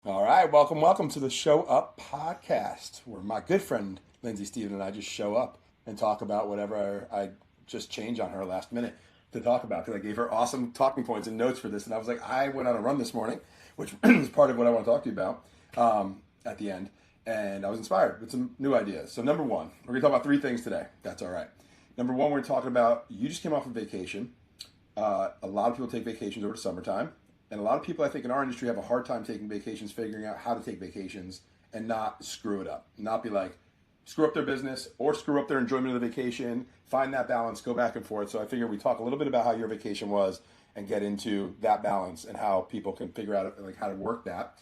All right, welcome to the Show Up podcast, where my good friend Lindsay Stevens and I just show up and talk about whatever I just change on her last minute to talk about. Because I gave her awesome talking points and notes for this, and I was like, I went on a run this morning, which is part of what I want to talk to you about at the end, and I was inspired with some new ideas. So number one, we're gonna talk about three things today. That's all right. Number one, we're talking about you just came off of vacation. A lot of people take vacations over the summertime. And a lot of people, I think, in our industry have a hard time taking vacations, figuring out how to take vacations and not screw it up. Not be like, screw up their business or screw up their enjoyment of the vacation. Find that balance, go back and forth. So I figure we talk a little bit about how your vacation was and get into that balance and how people can figure out like how to work that.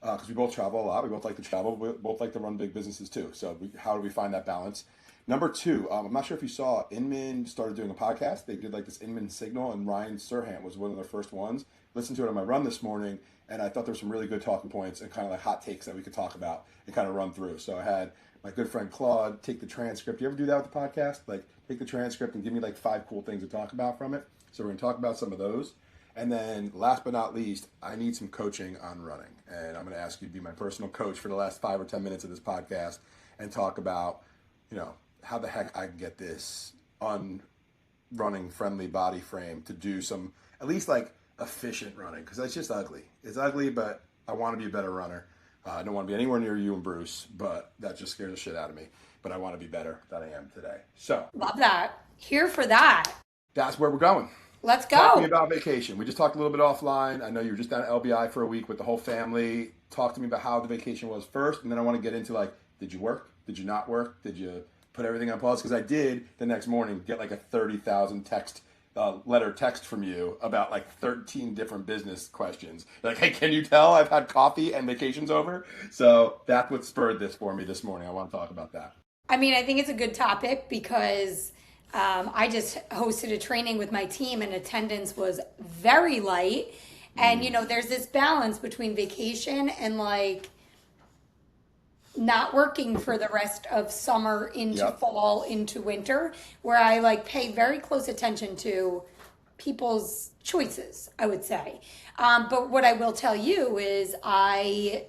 Because we both travel a lot. We both like to travel. We both like to run big businesses too. So how do we find that balance? Number two, I'm not sure if you saw, Inman started doing a podcast. They did like this Inman Signal, and Ryan Serhant was one of their first ones. Listened to it on my run this morning, and I thought there were some really good talking points and kind of like hot takes that we could talk about and kind of run through. So I had my good friend Claude take the transcript. You ever do that with the podcast? Like take the transcript and give me like 5 cool things to talk about from it. So we're going to talk about some of those. And then last but not least, I need some coaching on running. And I'm going to ask you to be my personal coach for the last 5 or 10 minutes of this podcast and talk about, how the heck I can get this running friendly body frame to do some at least like efficient running, because that's just ugly. It's ugly, but I want to be a better runner. I don't want to be anywhere near you and Bruce, but that just scares the shit out of me. But I want to be better than I am today. So love that. Here for that. that's where we're going. Let's go. Talk to me about vacation. We just talked a little bit offline. I know you were just down at LBI for a week with the whole family. Talk to me about how the vacation was first, and then I want to get into like, did you work? Did you not work? Did you put everything on pause? Because I did the next morning get like a 30,000 letter text from you about like 13 different business questions. Like, hey, can you tell I've had coffee and vacation's over? So that's what spurred this for me this morning. I want to talk about that. I mean, I think it's a good topic because I just hosted a training with my team and attendance was very light. And, there's this balance between vacation and like not working for the rest of summer into fall into winter, where I like pay very close attention to people's choices, I would say. But what I will tell you is I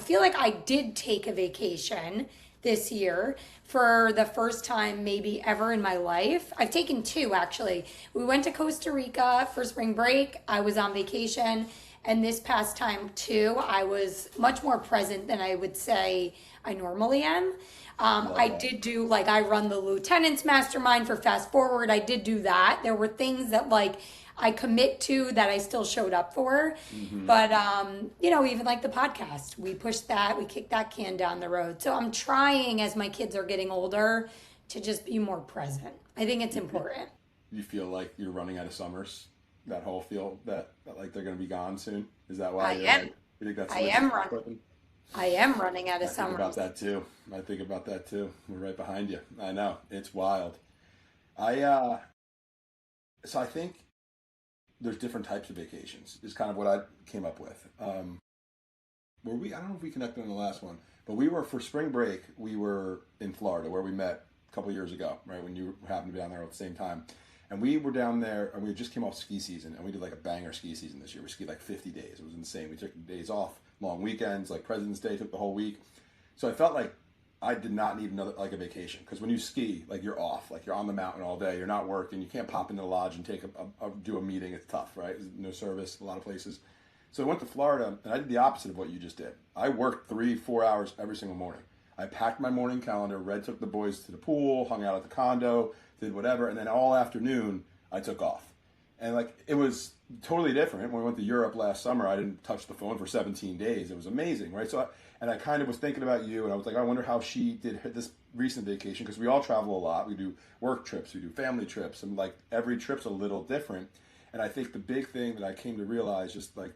feel like I did take a vacation this year for the first time maybe ever in my life. I've taken 2 actually. We went to Costa Rica for spring break. I was on vacation. And this past time too, I was much more present than I would say I normally am. I did do, like, I run the Lieutenant's Mastermind for Fast Forward. I did do that. There were things that, like, I commit to that I still showed up for. But, even like the podcast, we pushed that, we kicked that can down the road. So I'm trying, as my kids are getting older, to just be more present. I think it's important. You feel like you're running out of summers? That whole feel that like they're going to be gone soon? Is that why you're like, you think that's I am running out of summer. I think about that too. We're right behind you. I know. It's wild. So I think there's different types of vacations is kind of what I came up with. I don't know if we connected on the last one, but we were, for spring break, we were in Florida where we met a couple of years ago, right? When you happened to be down there at the same time. And we were down there, and we just came off ski season, and we did like a banger ski season this year. We skied like 50 days. It was insane. We took days off, long weekends, like President's Day, took the whole week. So I felt like I did not need another, like a vacation. Because when you ski, like you're off, like you're on the mountain all day, you're not working, you can't pop into the lodge and do a meeting. It's tough, right? There's no service, a lot of places. So I went to Florida, and I did the opposite of what you just did. I worked 3-4 hours every single morning. I packed my morning calendar. Red took the boys to the pool, hung out at the condo, did whatever, and then all afternoon I took off. And like it was totally different. When we went to Europe last summer, I didn't touch the phone for 17 days. It was amazing, right? So I kind of was thinking about you, and I was like, I wonder how she did this recent vacation, because we all travel a lot. We do work trips, we do family trips, and like every trip's a little different. And I think the big thing that I came to realize, just like,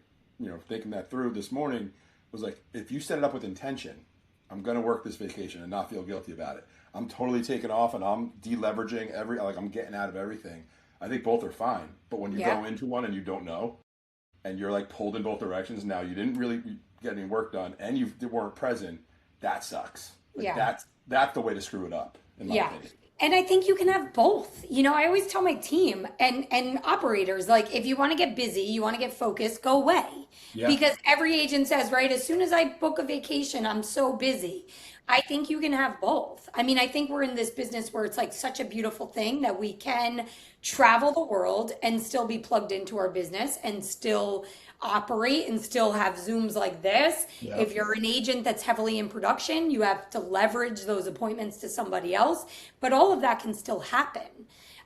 thinking that through this morning, was like, if you set it up with intention, I'm going to work this vacation and not feel guilty about it. I'm totally taking off and I'm deleveraging I'm getting out of everything. I think both are fine. But when you go into one and you don't know, and you're like pulled in both directions, now you didn't really get any work done and you weren't present, that sucks. Like that's the way to screw it up, in my opinion. And I think you can have both. I always tell my team and operators, like, if you want to get busy, you want to get focused, go away. Yeah, Because every agent says, right, as soon as I book a vacation, I'm so busy. I think you can have both. I mean, I think we're in this business where it's like such a beautiful thing that we can travel the world and still be plugged into our business and still operate and still have Zooms like this. yeah, If you're an agent that's heavily in production, you have to leverage those appointments to somebody else, but all of that can still happen.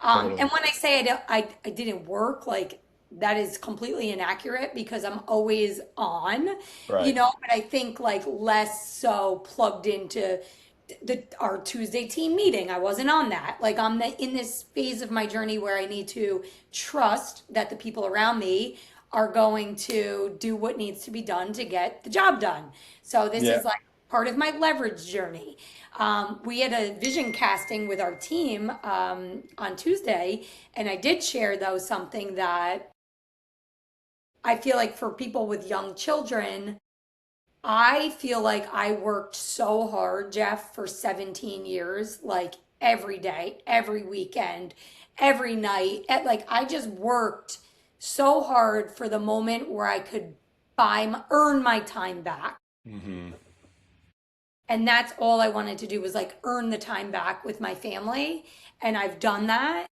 totally. And when I say I didn't work, like, that is completely inaccurate because I'm always on, Right. but I think like less so plugged into our Tuesday team meeting. I wasn't on that. Like, in this phase of my journey where I need to trust that the people around me are going to do what needs to be done to get the job done. So this Yeah. is like part of my leverage journey. We had a vision casting with our team on Tuesday, and I did share though something that I feel like for people with young children, I feel like I worked so hard, Jeff, for 17 years, like every day, every weekend, every night. Like, I just worked so hard for the moment where I could earn my time back. Hmm. And that's all I wanted to do was like earn the time back with my family. And I've done that.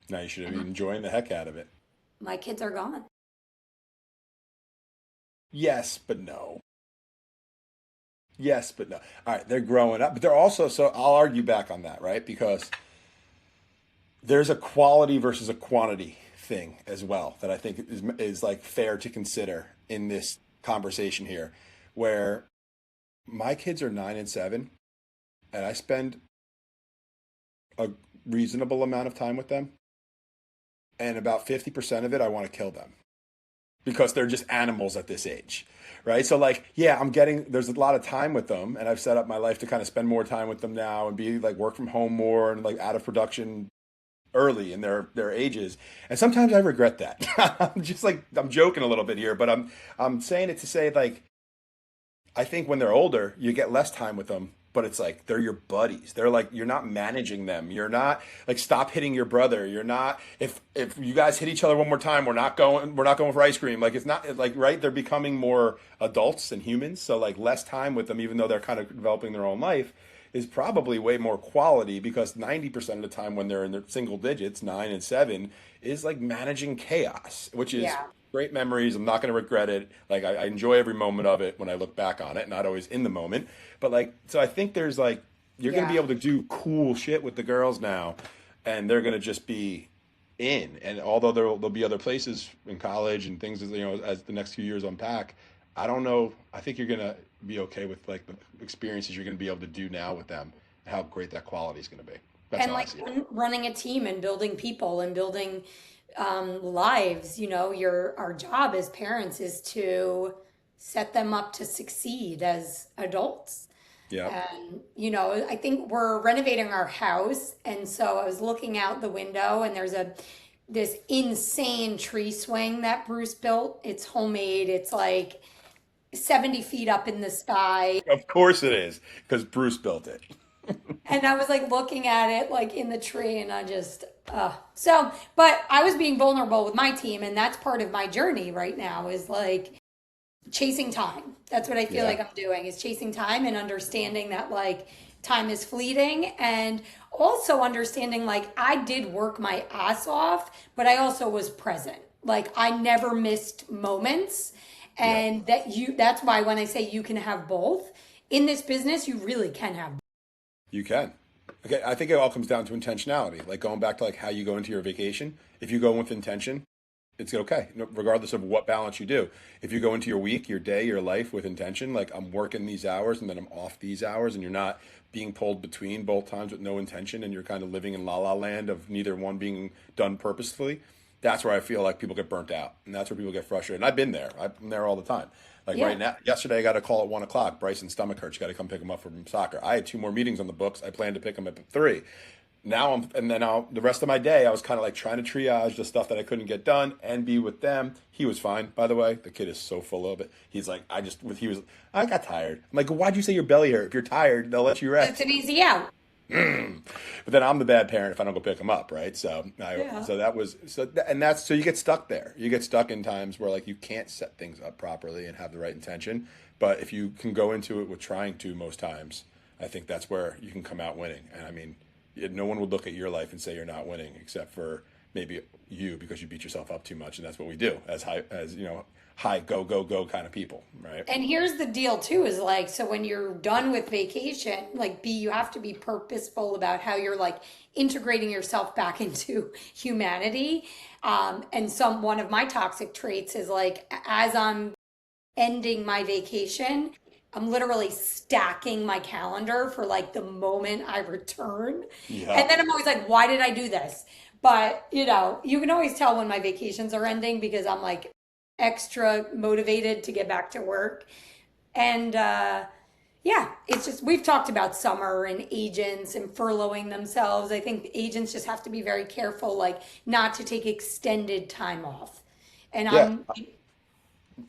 Now you should be And enjoying the heck out of it. my kids are gone. Yes, but no. Yes, but no. All right, they're growing up, but they're also, so I'll argue back on that, right? Because there's a quality versus a quantity thing as well that I think is like fair to consider in this conversation here, where my kids are 9 and 7, and I spend a reasonable amount of time with them, and about 50% of it I want to kill them because they're just animals at this age, right? So like, yeah, there's a lot of time with them, and I've set up my life to kind of spend more time with them now and be like work from home more and like out of production early in their ages. And sometimes I regret that. I'm just like, I'm joking a little bit here, but I'm saying it to say, like, I think when they're older, you get less time with them, but it's like they're your buddies. They're like, you're not managing them. You're not like, stop hitting your brother. You're not, if you guys hit each other one more time, we're not going for ice cream. Like, it's not like, right, they're becoming more adults and humans. So like, less time with them, even though they're kind of developing their own life, is probably way more quality, because 90% of the time when they're in their single digits, 9 and 7, is like managing chaos, which is Yeah. great memories. I'm not going to regret it. Like, I enjoy every moment of it when I look back on it, not always in the moment. But like, so I think there's like, you're going to be Yeah. able to do cool shit with the girls now, and they're going to just be in. And although there'll be other places in college and things, as the next few years unpack, I don't know. I think you're going to be okay with like the experiences you're going to be able to do now with them, and how great that quality is going to be. That's And how I like see it. running a team and building people and building lives, our job as parents is to set them up to succeed as adults. Yeah. And, I think we're renovating our house. And so I was looking out the window, and there's this insane tree swing that Bruce built. It's homemade. It's like 70 feet up in the sky. Of course it is, because Bruce built it. And I was like looking at it like in the tree, and I just but I was being vulnerable with my team, and that's part of my journey right now is like chasing time. That's what I feel Yeah. like I'm doing, is chasing time and understanding that like time is fleeting, and also understanding like I did work my ass off, but I also was present. Like, I never missed moments. Yeah. And that's why when I say you can have both in this business, you really can have. You can. Okay, I think it all comes down to intentionality. Like, going back to like how you go into your vacation. If you go with intention, it's okay, regardless of what balance you do. If you go into your week, your day, your life with intention, like, I'm working these hours and then I'm off these hours, and you're not being pulled between both times with no intention, and you're kind of living in la la land of neither one being done purposefully. That's where I feel like people get burnt out, and that's where people get frustrated. And I've been there. I'm there all the time. Like Yeah. right now, yesterday I got a call at 1 o'clock. Bryson's stomach hurts. You got to come pick him up from soccer. I had two more meetings on the books. I planned to pick him up at 3. now and then the rest of my day, I was kind of like trying to triage the stuff that I couldn't get done and be with them. He was fine, by the way. The kid is so full of it. He's like, I got tired. I'm like, why'd you say your belly hurt? If you're tired, they'll let you It's rest. an easy out. But then I'm the bad parent if I don't go pick him up, right? Yeah. And that's so you get stuck there. You get stuck in times where like you can't set things up properly and have the right intention. But if you can go into it with trying to most times, I think that's where you can come out winning. And I mean, no one would look at your life and say you're not winning, except for maybe you because you beat yourself up too much, and that's what we do as high go go go kind of people, right? And here's the deal too is like, so when you're done with vacation, like you have to be purposeful about how you're like integrating yourself back into humanity. And one of my toxic traits is like, as I'm ending my vacation, I'm literally stacking my calendar for like the moment I return. Yeah. And then I'm always like, why did I do this? But you can always tell when my vacations are ending because I'm like extra motivated to get back to work. And yeah, it's just, we've talked about summer and agents and furloughing themselves. I think agents just have to be very careful, like not to take extended time off. And Yeah. I'm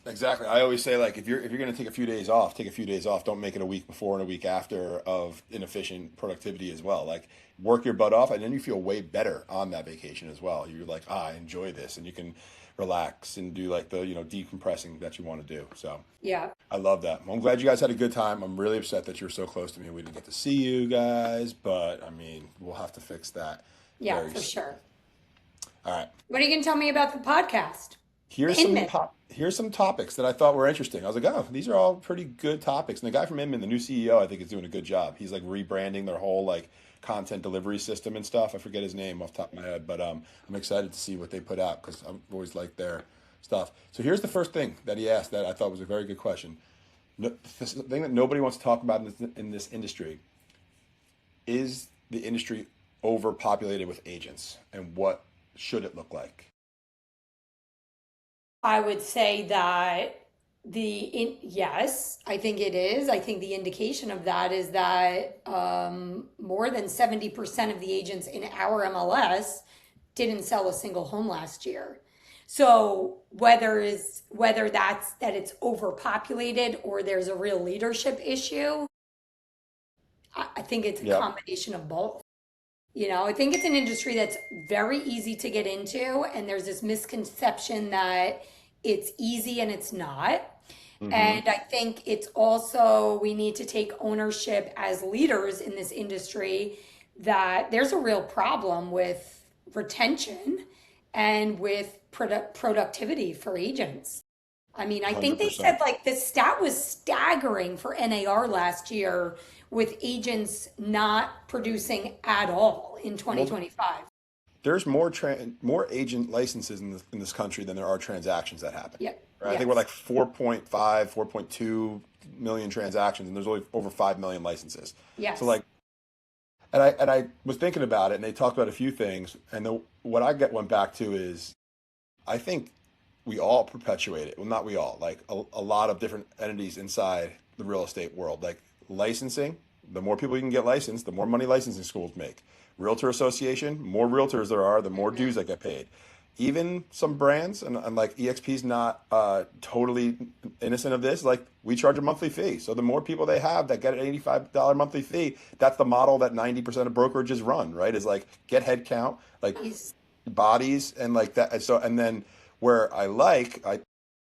Exactly. I always say like if you're going to take a few days off, take a few days off. Don't make it a week before and a week after of inefficient productivity as well. Like work your butt off, and then you feel way better on that vacation as well. You're like, I enjoy this, and you can relax and do like the decompressing that you want to do. So yeah, I love that. Well, I'm glad you guys had a good time. I'm really upset that you were so close to me. We didn't get to see you guys, but I mean, we'll have to fix that yeah, very for soon. sure. All right. What are you going to tell me about the podcast? Here's some Inman. pop. Here's some topics that I thought were interesting. I was like, oh, these are all pretty good topics. And the guy from Inman, the new CEO, I think is doing a good job. He's like rebranding their whole like content delivery system and stuff. I forget his name off the top of my head, but I'm excited to see what they put out because I've always liked their stuff. So here's the first thing that he asked that I thought was a very good question. No, the thing that nobody wants to talk about in this industry is the industry overpopulated with agents, and what should it look like? I would say that yes, I think it is. I think the indication of that is that more than 70% of the agents in our MLS didn't sell a single home last year. So whether that's that it's overpopulated or there's a real leadership issue, I think it's a Yeah. combination of both. I think it's an industry that's very easy to get into, and there's this misconception that it's easy and it's not. Mm-hmm. And I think it's also, we need to take ownership as leaders in this industry that there's a real problem with retention and with productivity for agents. I mean, I think they said 100%. like the stat was staggering for NAR last year with agents not producing at all in Well, 2025. there's more agent licenses in this country than there are transactions that happen. Yeah. Right? I think we're Yes. like 4.5, 4.2 million transactions, and there's only over 5 million licenses. So Yes. like, and I was thinking about it, and they talked about a few things, and what went back to is, I think we all perpetuate it. Well, not we all, like a lot of different entities inside the real estate world, like licensing. The more people you can get licensed, the more money licensing schools make. Realtor association, more realtors there are, the more dues that get paid. Even some brands, and like EXP's not totally innocent of this, like we charge a monthly fee. So the more people they have that get an $85 monthly fee, that's the model that 90% of brokerages run, right? Is like get head count, like Yes. bodies and like that. And then where I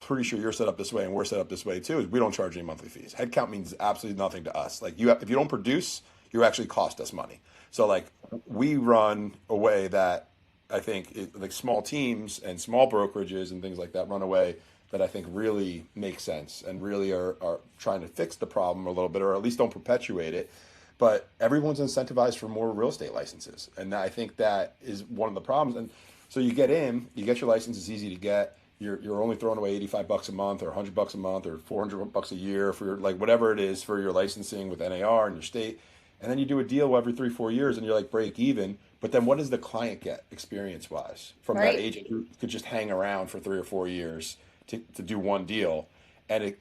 pretty sure you're set up this way and we're set up this way too, is we don't charge any monthly fees. Headcount means absolutely nothing to us. Like if you don't produce, you actually cost us money. So like we run a way that I think like small teams and small brokerages and things like that run away that I think really make sense and really are trying to fix the problem a little bit, or at least don't perpetuate it. But everyone's incentivized for more real estate licenses. And I think that is one of the problems. And so you get your license, it's easy to get. You're only throwing away $85 a month or $100 a month or $400 a year for like whatever it is for your licensing with NAR and your state. And then you do a deal every 3-4 years and you're like break even. But then what does the client get experience wise from that Right. agent who could just hang around for 3 or 4 years to do one deal? And it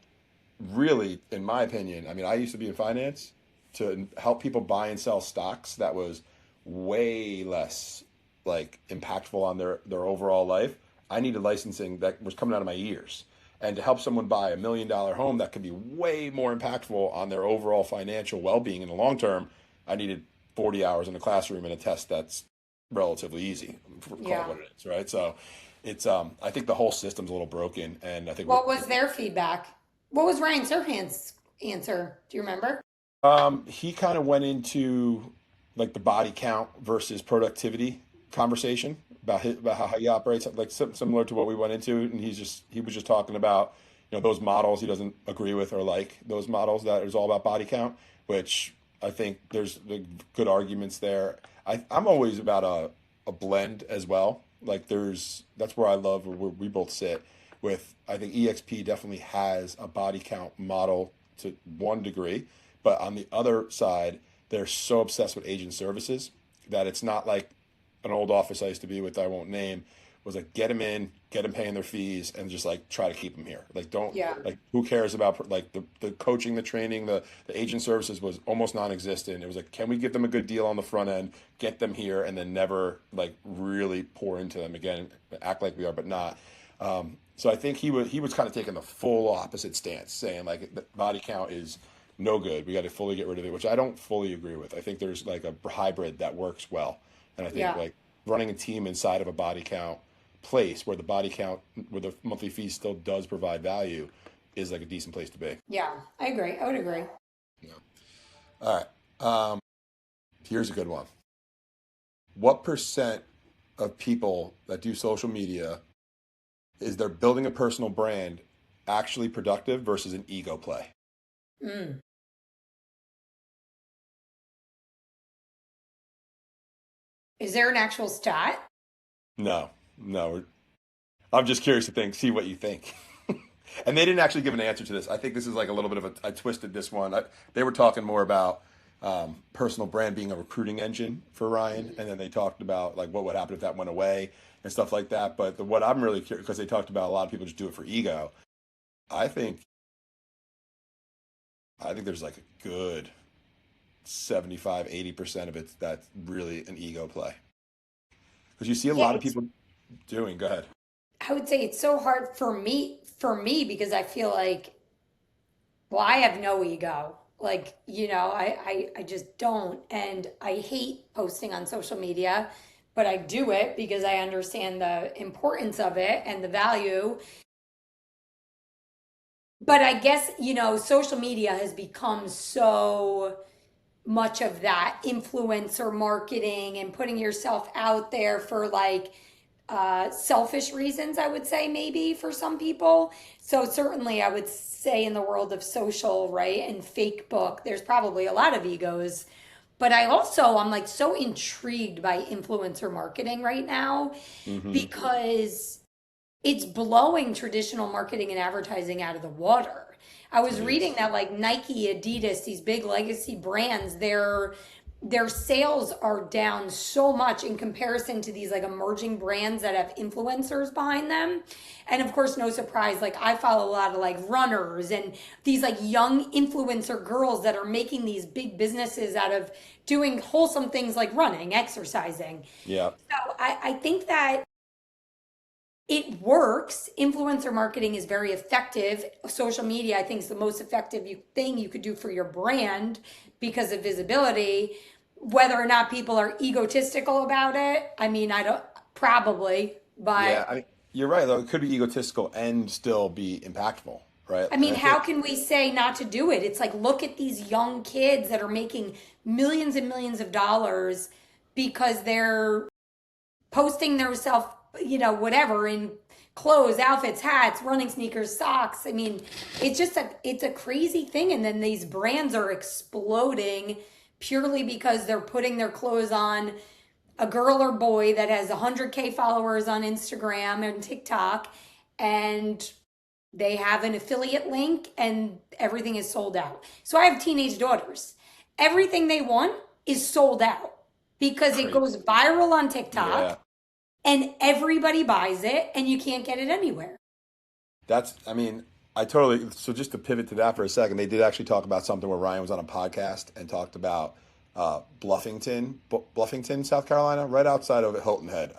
really, in my opinion, I mean, I used to be in finance to help people buy and sell stocks. That was way less like impactful on their overall life. I needed licensing that was coming out of my ears. And to help someone buy $1 million home that could be way more impactful on their overall financial well-being in the long term, I needed 40 hours in the classroom and a test that's relatively easy, call it what it is, right? So it's I think the whole system's a little broken, and I think What was their feedback? What was Ryan Serhant's answer? Do you remember? he kind of went into like the body count versus productivity conversation about how he operates, like similar to what we went into, and he was just talking about those models he doesn't agree with or like those models that is all about body count, which I think there's good arguments there. I'm always about a blend as well. Like that's where I love where we both sit with. I think EXP definitely has a body count model to one degree, but on the other side, they're so obsessed with agent services that it's not like an old office I used to be with, I won't name, was like get them in, get them paying their fees, and just like try to keep them here. Like don't Yeah. like who cares about like the coaching, the training, the agent services was almost non-existent. It was like, can we give them a good deal on the front end, get them here, and then never like really pour into them again, act like we are, but not. So I think he was kind of taking the full opposite stance, saying like the body count is no good. We got to fully get rid of it, which I don't fully agree with. I think there's like a hybrid that works well. And I think Yeah. like running a team inside of a body count place where the body count, where the monthly fee still does provide value is like a decent place to be. Yeah, I agree. I would agree. Yeah. All right. Here's a good one. What percent of people that do social media is they're building a personal brand actually productive versus an ego play? Mm. Is there an actual stat? No, no. I'm just curious to see what you think. And they didn't actually give an answer to this. I think this is like a little bit of I twisted this one. They were talking more about personal brand being a recruiting engine for Ryan, and then they talked about like what would happen if that went away and stuff like that. But what I'm really curious, because they talked about a lot of people just do it for ego. I think there's like a good 75-80% of it that's really an ego play. Because you see a Yeah, lot of people doing. Go ahead. I would say it's so hard for me because I feel like, well, I have no ego. Like, I just don't. And I hate posting on social media, but I do it because I understand the importance of it and the value. But I guess, social media has become so much of that influencer marketing and putting yourself out there for like selfish reasons, I would say, maybe for some people. So, certainly, I would say in the world of social, right, and fake book, there's probably a lot of egos. But I'm like so intrigued by influencer marketing right now Mm-hmm. because it's blowing traditional marketing and advertising out of the water. I was It reading is. that like Nike, Adidas, these big legacy brands, their sales are down so much in comparison to these like emerging brands that have influencers behind them. And of course, no surprise, like I follow a lot of like runners and these like young influencer girls that are making these big businesses out of doing wholesome things like running, exercising. Yeah. So I think that it works. Influencer marketing is very effective. Social media, I think, is the most effective thing you could do for your brand because of visibility. Whether or not people are egotistical about it, I mean, I don't, probably, Yeah, but you're right though. It could be egotistical and still be impactful, right? I And mean, I how think, can we say not to do it? It's like, look at these young kids that are making millions and millions of dollars because they're posting their self, whatever in clothes, outfits, hats, running sneakers, socks. I mean, it's a crazy thing. And then these brands are exploding purely because they're putting their clothes on a girl or boy that has 100K followers on Instagram and TikTok, and they have an affiliate link and everything is sold out. So I have teenage daughters. Everything they want is sold out because it crazy. goes viral on TikTok Yeah, and everybody buys it and you can't get it anywhere. I mean, so just to pivot to that for a second, they did actually talk about something where Ryan was on a podcast and talked about Bluffington, South Carolina, right outside of Hilton Head.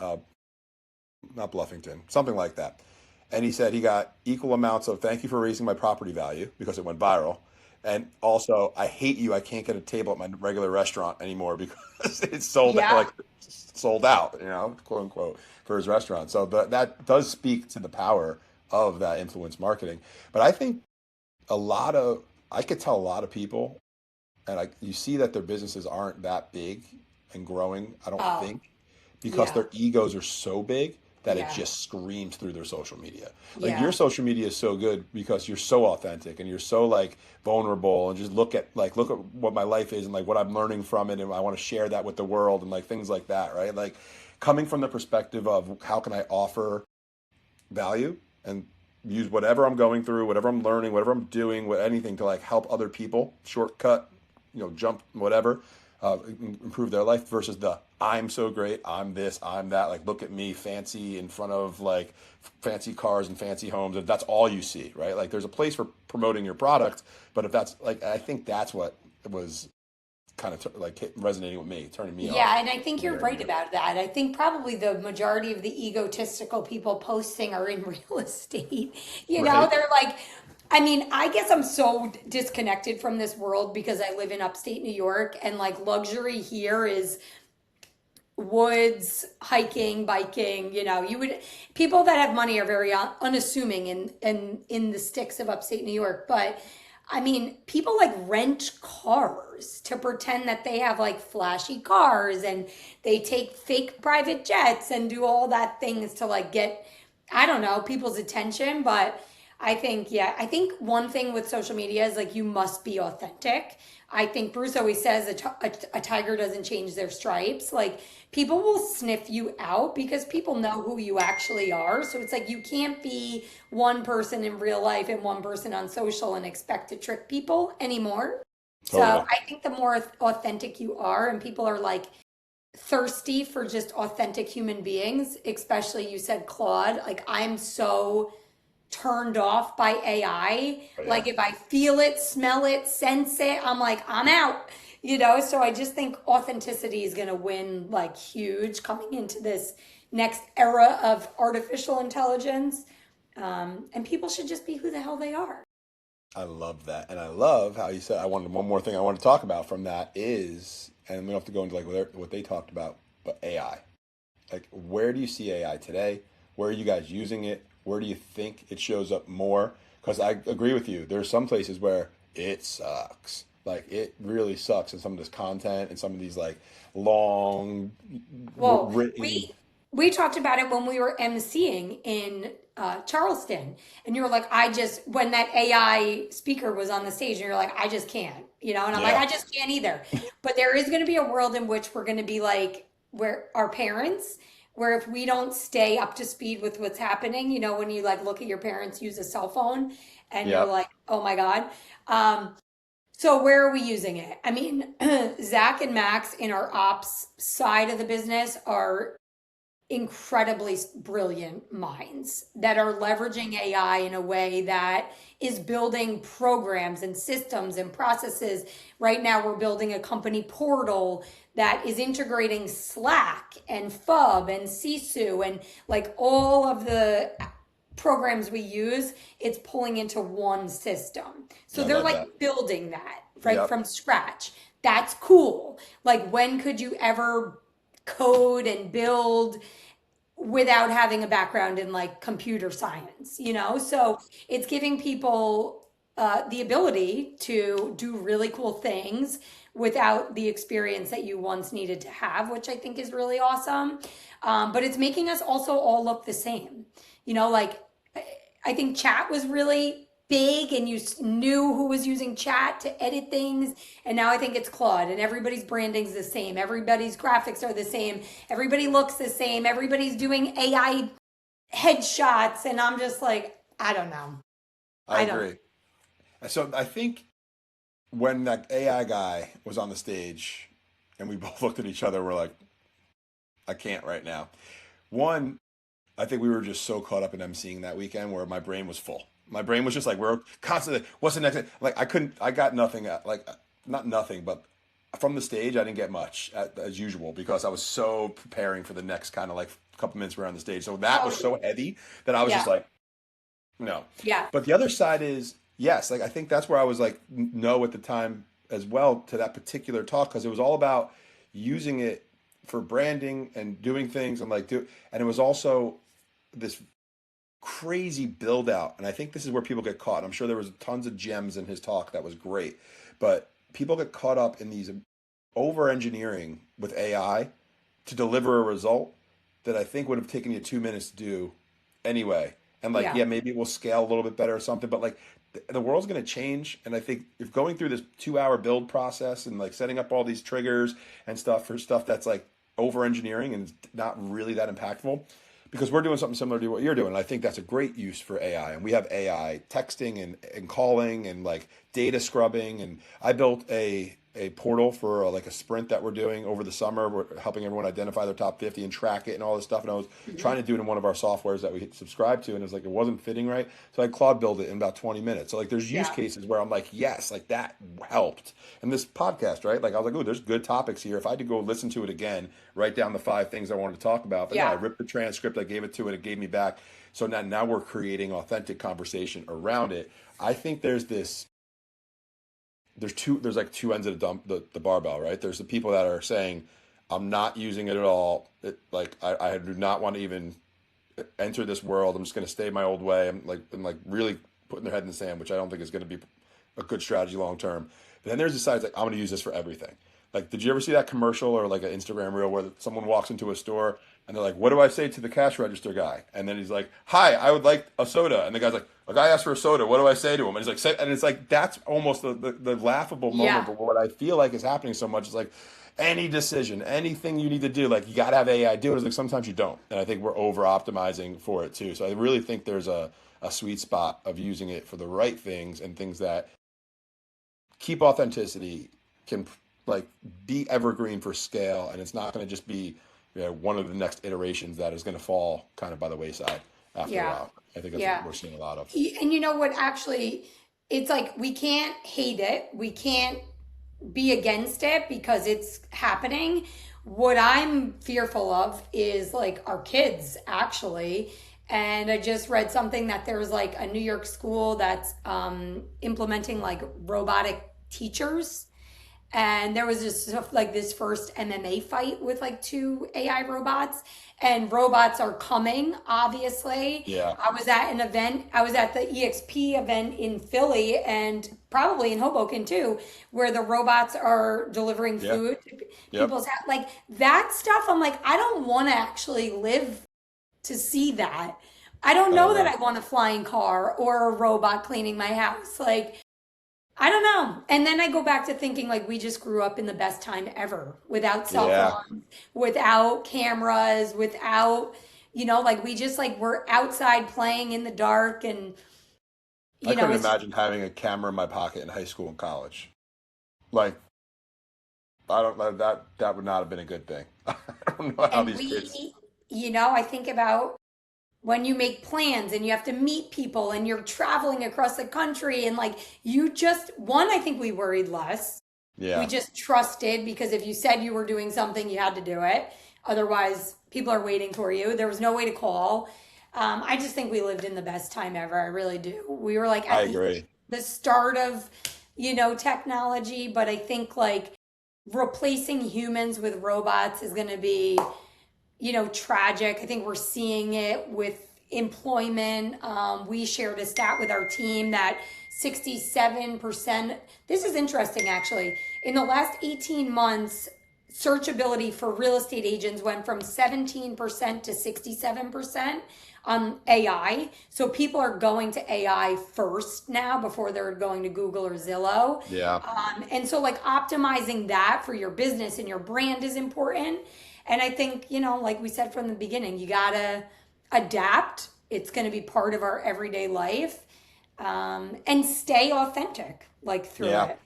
Not Bluffington, something like that. And he said he got equal amounts of "thank you for raising my property value" because it went viral, and also "I hate you, I can't get a table at my regular restaurant anymore because it's Yeah. sold out, quote unquote, for his restaurant." So that does speak to the power of that influence marketing. But I think a lot of I could tell a lot of people, and you see that their businesses aren't that big and growing. I don't Oh, think because yeah. their egos are so big that it Yeah. just screams through their social media. Like your Yeah. social media is so good because you're so authentic and you're so like vulnerable, and just look at what my life is and like what I'm learning from it, and I want to share that with the world and like things like that, right? Like coming from the perspective of how can I offer value and use whatever I'm going through, whatever I'm learning, whatever I'm doing, anything to like help other people shortcut, jump, whatever, improve their life versus the "I'm so great, I'm this, I'm that," like look at me fancy in front of like fancy cars and fancy homes. If that's all you see, right? Like there's a place for promoting your product, but if that's like, I think that's what was kind of resonating with me, turning me off Yeah, and I think from you're hearing right you. about that. I think probably the majority of the egotistical people posting are in real estate. Right? They're like, I mean, I guess I'm so disconnected from this world because I live in upstate New York, and like luxury here is woods, hiking, biking. You would people that have money are very unassuming in the sticks of upstate New York. But I mean, people like rent cars to pretend that they have like flashy cars, and they take fake private jets and do all that things to like get, I don't know, people's attention. But I think one thing with social media is like you must be authentic. I think Bruce always says a tiger doesn't change their stripes. Like people will sniff you out because people know who you actually are. So it's like you can't be one person in real life and one person on social and expect to trick people anymore. So Totally. I think the more authentic you are, and people are like thirsty for just authentic human beings, especially you said Claude, like I'm so turned off by AI. Oh, yeah. Like if I feel it, smell it, sense it, I'm like, I'm out. So I just think authenticity is going to win like huge coming into this next era of artificial intelligence. And people should just be who the hell they are. I love that. And I love how you said, I wanted one more thing I want to talk about from that is, and we don't have to go into like what they talked about, but AI. Like, where do you see AI today? Where are you guys using it? Where do you think it shows up more? Because I agree with you. There's some places where it sucks. Like, it really sucks in some of this content and some of these like long Well, written. we talked about it when we were emceeing in Charleston, and you were like, I just when that AI speaker was on the stage, and you're like, I just can't, and I'm like, Yeah. I just can't either. But there is going to be a world in which we're going to be like where our parents, where if we don't stay up to speed with what's happening, when you like look at your parents use a cell phone, and you're Yep. like, oh my God. So where are we using it? I mean, Zach and Max in our ops side of the business are incredibly brilliant minds that are leveraging AI in a way that is building programs and systems and processes. Right now, we're building a company portal that is integrating Slack and FUB and Sisu and like all of the programs we use, it's pulling into one system. So I they're love like that. building that right Yep. from scratch. That's cool. Like, when could you ever code and build without having a background in like computer science? So it's giving people the ability to do really cool things without the experience that you once needed to have, which I think is really awesome. But it's making us also all look the same. Like I think chat was really big, and you knew who was using chat to edit things. And now I think it's Claude, and everybody's branding's the same. Everybody's graphics are the same. Everybody looks the same. Everybody's doing AI headshots. And I'm just like, I don't know. I I don't. agree. So I think when that AI guy was on the stage and we both looked at each other, we're like, I can't right now. One, I think we were just so caught up in emceeing that weekend where my brain was full. My brain was just like, we're constantly, what's the next thing? Like, I couldn't, I got nothing, not nothing, but from the stage, I didn't get much as usual because I was so preparing for the next kind of like couple minutes around the stage. So that was so heavy that I was just Yeah. like, no. Yeah. But the other side is yes. Like I think that's where I was like no at the time as well to that particular talk because it was all about using it for branding and doing things and like do and it was also this crazy build out and I think this is where people get caught. I'm sure there was tons of gems in his talk that was great, but people get caught up in these over engineering with AI to deliver a result that I think would have taken you 2 minutes to do anyway. And like, Yeah. yeah, maybe it will scale a little bit better or something, but like the world's going to change. And I think if going through this 2 hour build process and like setting up all these triggers and stuff for stuff that's like over engineering and not really that impactful, because we're doing something similar to what you're doing. And I think that's a great use for AI. And we have AI texting and calling and like data scrubbing. And I built a portal for like a sprint that we're doing over the summer. We're helping everyone identify their top 50 and track it and all this stuff. And I was trying to do it in one of our softwares that we subscribe to. And it was like, it wasn't fitting right. So I had Claude build it in about 20 minutes. So like there's use Yeah. cases where I'm like, yes, like that helped. And this podcast, right? Like I was like, oh, there's good topics here. If I had to go listen to it again, write down the 5 things I wanted to talk about. But no, I Yeah. ripped the transcript, I gave it to it, it gave me back. So now we're creating authentic conversation around it. I think there's like two ends of the barbell, right? There's the people that are saying I'm not using it at all. Like I do not want to even enter this world. I'm just going to stay my old way. I'm like really putting their head in the sand, which I don't think is going to be a good strategy long term. But then there's the side like I'm going to use this for everything. Like, did you ever see that commercial or like an Instagram reel where someone walks into a store and they're like, "What do I say to the cash register guy?" And then he's like, "Hi, I would like a soda." And the guy's like, "A guy asked for a soda. What do I say to him?" And he's like, and it's like that's almost the laughable moment. Yeah. But what I feel like is happening so much is like any decision, anything you need to do, like you got to have AI do it. It's like sometimes you don't, and I think we're over optimizing for it too. So I really think there's a sweet spot of using it for the right things and things that keep authenticity, can like be evergreen for scale, and it's not going to just be one of the next iterations that is going to fall kind of by the wayside after a Yeah. while. I think that's what Yeah. we're seeing a lot of. And you know what? Actually, it's like we can't hate it. We can't be against it because it's happening. What I'm fearful of is like our kids, actually. And I just read something that there's like a New York school that's implementing like robotic teachers. And there was just like this first MMA fight with like 2 AI robots, and robots are coming, obviously. Yeah. I was at an event, I was at the EXP event in Philly and probably in Hoboken too, where the robots are delivering Yeah. food to Yep. people's house. Like that stuff, I'm like, I don't want to actually live to see that. I don't I know that agree. I want a flying car or a robot cleaning my house. Like, I don't know. And then I go back to thinking like we just grew up in the best time ever without cell Yeah. phones, without cameras, without, like we just like we're outside playing in the dark and, I couldn't it's imagine having a camera in my pocket in high school and college. Like, I don't know that would not have been a good thing. I don't know how and these kids. I think about when you make plans and you have to meet people and you're traveling across the country and like I think we worried less. We Yeah. just trusted because if you said you were doing something, you had to do it. Otherwise, people are waiting for you. There was no way to call. I just think we lived in the best time ever. I really do. We were like I at agree. the start of, technology, but I think like replacing humans with robots is going to be, tragic. I think we're seeing it with employment. We shared a stat with our team that 67%, this is interesting actually, in the last 18 months, searchability for real estate agents went from 17% to 67% on AI. So people are going to AI first now before they're going to Google or Zillow. Yeah. And so, like, optimizing that for your business and your brand is important. And I think, like we said from the beginning, you got to adapt. It's going to be part of our everyday life, and stay authentic, like, through Yeah. it.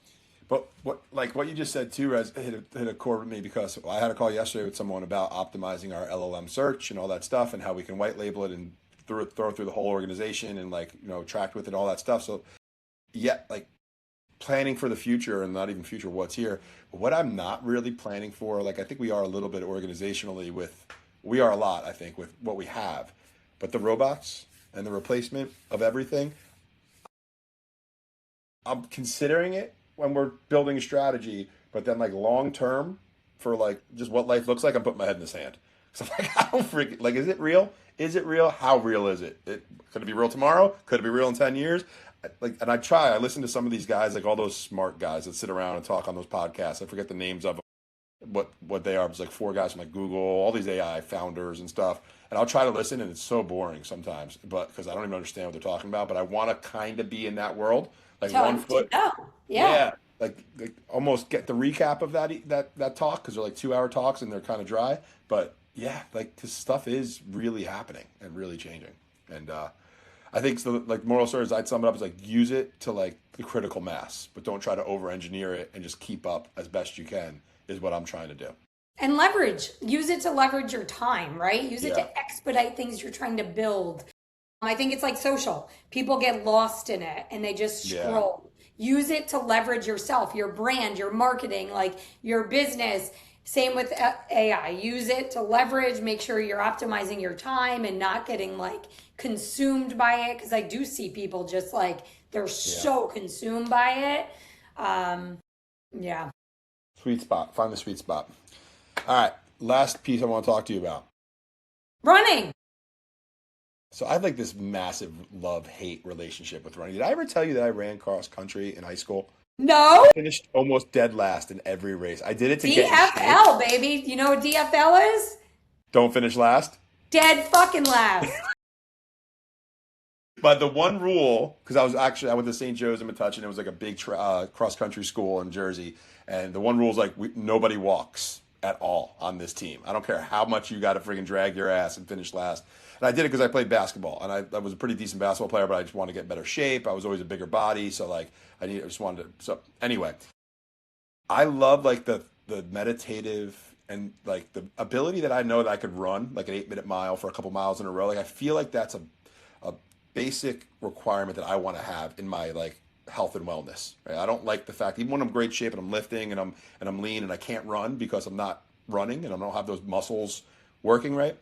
But what you just said too, Rez, hit a chord with me because I had a call yesterday with someone about optimizing our LLM search and all that stuff and how we can white label it and throw it through the whole organization and like track with it all that stuff. So yeah, like planning for the future and not even future what's here. But what I'm not really planning for, like I think we are a little bit organizationally we are a lot, I think, with what we have. But the robots and the replacement of everything, I'm considering it when we're building a strategy, but then like long term for like just what life looks like, I'm putting my head in the sand. So I'm like, I don't freaking like, is it real? Is it real? How real is it? Could it be real tomorrow? Could it be real in 10 years? Like, and I listen to some of these guys, like all those smart guys that sit around and talk on those podcasts. I forget the names of them, what they are. It's like four guys from like Google, all these AI founders and stuff. And I'll try to listen, and it's so boring sometimes, but because I don't even understand what they're talking about. But I want to kind of be in that world, like one foot. No. Yeah. Yeah, like almost get the recap of that talk because they're like 2 hour talks and they're kind of dry. But yeah, like because stuff is really happening and really changing. And I think so. Like moral stories, I'd sum it up as like use it to like the critical mass, but don't try to over engineer it and just keep up as best you can. Is what I'm trying to do. And leverage. Use it to leverage your time, right? Use it Yeah. to expedite things you're trying to build. I think it's like social. People get lost in it and they just Yeah. scroll. Use it to leverage yourself, your brand, your marketing, like your business. Same with AI. Use it to leverage, make sure you're optimizing your time and not getting like consumed by it. Cause I do see people just like they're so consumed by it. Yeah. Sweet spot. Find the sweet spot. All right. Last piece I want to talk to you about. Running. So I have like this massive love-hate relationship with running. Did I ever tell you that I ran cross country in high school? No. Finished almost dead last in every race. I did it to get in shape. DFL, baby. You know what DFL is? Don't finish last. Dead fucking last. But the one rule, because I went to St. Joe's in Metuchen. It was like a big cross country school in Jersey, and the one rule is like nobody walks at all on this team. I don't care how much you got to friggin' drag your ass and finish last. And I did it because I played basketball, and I was a pretty decent basketball player, but I just wanted to get in better shape. I was always a bigger body, so like I just wanted to. So anyway, I love like the meditative and like the ability that I know that I could run like an 8 minute mile for a couple miles in a row. Like I feel like that's a basic requirement that I want to have in my like health and wellness. Right? I don't like the fact even when I'm in great shape and I'm lifting and I'm lean and I can't run because I'm not running and I don't have those muscles working right.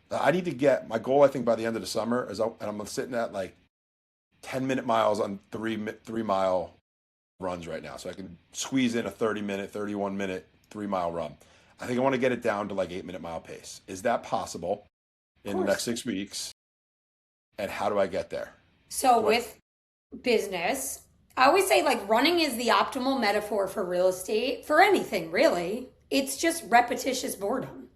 I need to get my goal. I think by the end of the summer is, and I'm sitting at like 10 minute miles on 3 mile runs right now, so I can squeeze in a 30 minute, 31 minute 3 mile run. I think I want to get it down to like 8 minute mile pace. Is that possible in the next 6 weeks? And how do I get there? So with business, I always say like running is the optimal metaphor for real estate, for anything really. It's just repetitious boredom.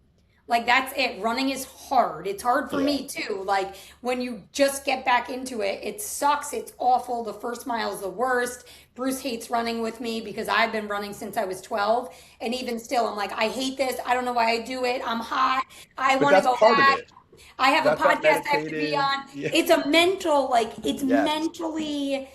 Like that's it. Running is hard. It's hard for me too. Like when you just get back into it, it sucks. It's awful. The first mile is the worst. Bruce hates running with me because I've been running since I was 12. And even still, I'm like, I hate this. I don't know why I do it. I'm hot. I want to go back. I have a podcast I have to be on. Yeah. It's a mental, like it's mentally,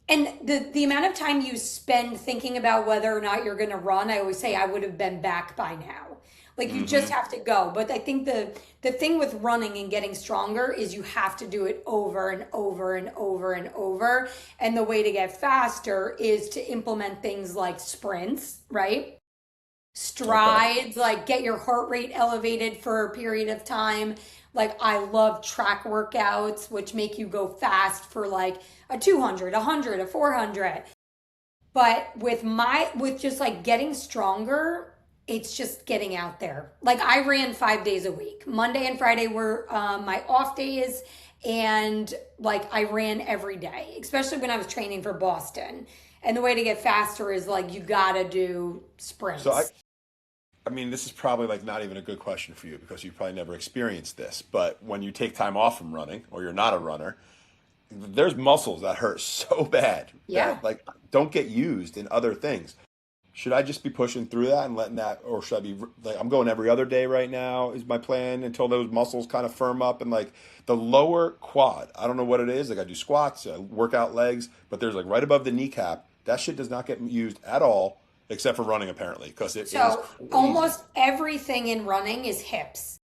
and the amount of time you spend thinking about whether or not you're going to run, I always say I would have been back by now. Like you just have to go. But I think the thing with running and getting stronger is you have to do it over and over and over and over. And the way to get faster is to implement things like sprints, right? Strides, like get your heart rate elevated for a period of time. Like I love track workouts, which make you go fast for like a 200, 100, a 400. But with just like getting stronger, it's just getting out there. Like I ran 5 days a week. Monday and Friday were my off days. And like I ran every day, especially when I was training for Boston. And the way to get faster is like you gotta do sprints. So I mean, this is probably like not even a good question for you because you've probably never experienced this. But when you take time off from running or you're not a runner, there's muscles that hurt so bad that like don't get used in other things. Should I just be pushing through that and letting that, or should I be like, I'm going every other day right now is my plan until those muscles kind of firm up and like the lower quad, I don't know what it is. Like I do squats, I work out legs, but there's like right above the kneecap, that shit does not get used at all except for running apparently because it is crazy. Almost everything in running is hips.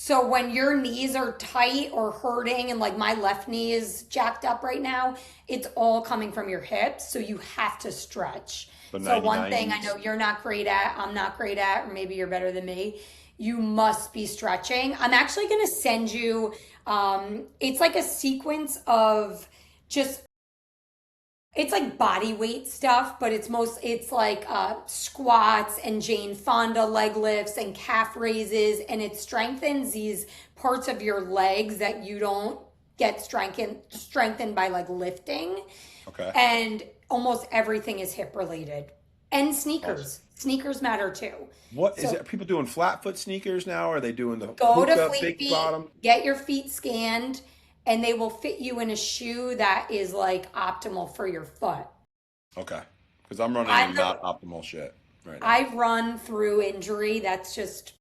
So when your knees are tight or hurting, and like my left knee is jacked up right now, it's all coming from your hips. So you have to stretch. The So one 99. thing I know you're not great at, I'm not great at, or maybe you're better than me. You must be stretching. I'm actually going to send you, it's like a sequence of just it's like body weight stuff, but it's like squats and Jane Fonda leg lifts and calf raises, and it strengthens these parts of your legs that you don't get strengthened by like lifting. Okay. And almost everything is hip related. And Awesome. sneakers. Sneakers matter too. What is So it? Are people doing flat foot sneakers now? Are they doing the go to hookah Fleet big Feet, bottom? get your feet scanned, and they will fit you in a shoe that is like optimal for your foot. Okay. Because I'm running I'm in the not optimal shit right now. I've run through injury. That's just,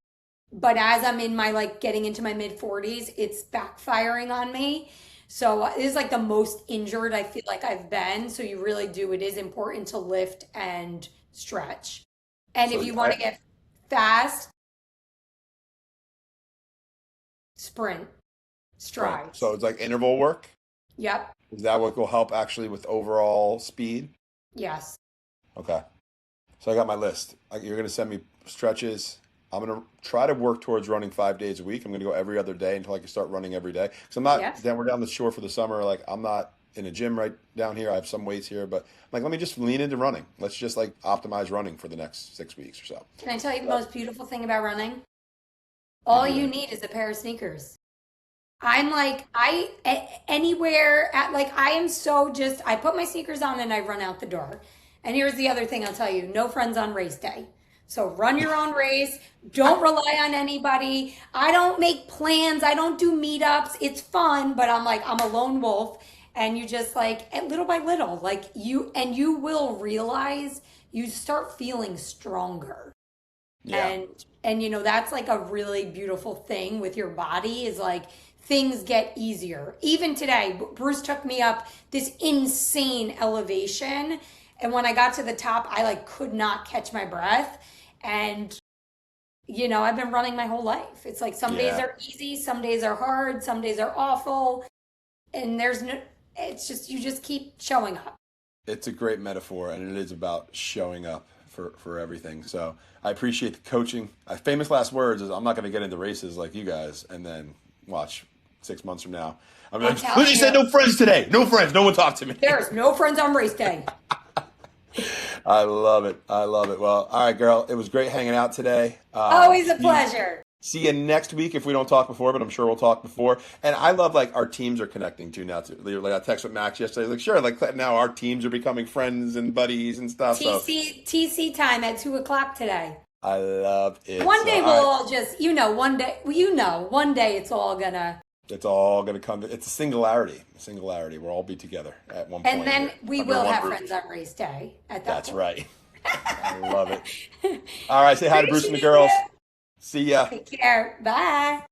but as I'm in my like getting into my mid 40s, it's backfiring on me. So this is like the most injured I feel like I've been. So you really do, it is important to lift and stretch. And if So you want to get fast, sprint, right. So strides. it's like interval work. Yep. Is that what will help actually with overall speed? Yes. Okay. So I got my list. You're going to send me stretches. I'm going to try to work towards running 5 days a week. I'm going to go every other day until I can start running every day. Because I'm not, Yes. then we're down the shore for the summer. Like I'm not in a gym right down here. I have some weights here, but I'm like, let me just lean into running. Let's just like optimize running for the next 6 weeks or so. Can I tell you the So most beautiful thing about running? you All do you that. need is a pair of sneakers. I'm like anywhere at like I am so just I put my sneakers on and I run out the door. And here's the other thing I'll tell you, no friends on race day. So run your own race. Don't rely on anybody. I don't make plans. I don't do meetups. It's fun, but I'm like I'm a lone wolf and you just like little by little like you will realize you start feeling stronger. Yeah. And that's like a really beautiful thing with your body is like things get easier. Even today, Bruce took me up this insane elevation, and when I got to the top I like could not catch my breath. And I've been running my whole life. It's like some days Yeah. are easy, some days are hard, some days are awful, and there's no it's just you just keep showing up. It's a great metaphor, and it is about showing up for everything. So I appreciate the coaching. My famous last words is I'm not going to get into races like you guys, and then watch 6 months from now. I'm I'm like, Lindsay telling said you, no friends today. No friends. No one talked to me. there's no friends on race day. I love it. I love it. Well, all right, girl. It was great hanging out today. Always a pleasure. See you next week if we don't talk before, but I'm sure we'll talk before. And I love like our teams are connecting too now. Too. Like I texted with Max yesterday. Like sure, like now our teams are becoming friends and buddies and stuff. So TC time at 2 o'clock today. I love it. One So day we'll all right, all just, one day it's all gonna, it's all gonna come. It's a singularity. A singularity. We'll all be together at one and point then here we under will one have roof. friends on race day at that That's point. right. I love it. All right, say hi to Bruce and the Appreciate girls. it. See ya. Take care. Bye.